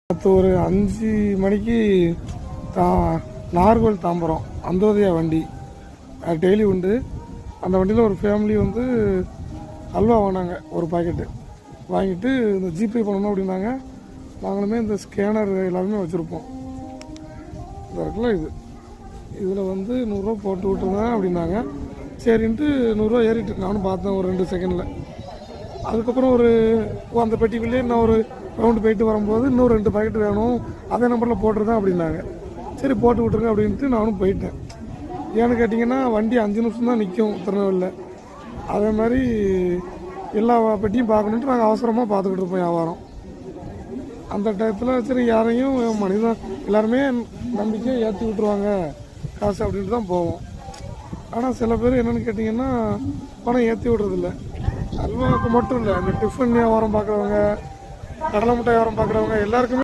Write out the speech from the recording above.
அடுத்து ஒரு 5 மணிக்கு நாகர்கோவில் தாம்பரம் அந்தோதயா வண்டி டெய்லி உண்டு. அந்த வண்டியில் ஒரு ஃபேமிலி வந்து அல்வா வாங்கினாங்க, ஒரு பாக்கெட்டு வாங்கிட்டு இந்த ஜிபே பண்ணணும் அப்படின்னாங்க. நாங்களுமே இந்த ஸ்கேனர் எல்லாருமே வச்சுருப்போம். இந்த இருக்குல்ல இதில் வந்து 100 ரூபா போட்டு விட்டுருந்தேன் அப்படின்னாங்க. சரின்ட்டு 100 ரூபா ஏறிட்டு நானும் பார்த்தேன் ஒரு 2 செகண்டில். அதுக்கப்புறம் அந்த பெட்டிக்குள்ளேயே இன்னும் ஒரு ரவுண்டு போயிட்டு வரும்போது இன்னும் 2 பாக்கெட் வேணும், அதே நம்பரில் போட்டுருந்தேன் அப்படின்னாங்க. சரி போட்டு விட்ருங்க அப்படின்ட்டு நானும் போயிட்டேன். ஏன்னு கேட்டிங்கன்னா வண்டி 5 நிமிஷம் தான் நிற்கும் திருநெல்வேலியில். அதே மாதிரி எல்லா பெட்டியும் பார்க்கணுன்ட்டு நாங்கள் அவசரமாக பார்த்துக்கிட்டு இருப்போம் வியாபாரம். அந்த டயத்தில் சரி யாரையும் மனிதன் எல்லாருமே நம்பிக்கையை ஏற்றி விட்டுருவாங்க காசு அப்படின்ட்டு தான் போவோம். ஆனால் சில பேர் என்னென்னு கேட்டிங்கன்னா பணம் ஏற்றி விடுறதில்ல. அல்வாவுக்கு மட்டும் இல்லை, இந்த டிஃபன் வியாபாரம் பார்க்குறவங்க, கடலை மிட்டாய் வியாபாரம் பார்க்குறவங்க எல்லாருக்குமே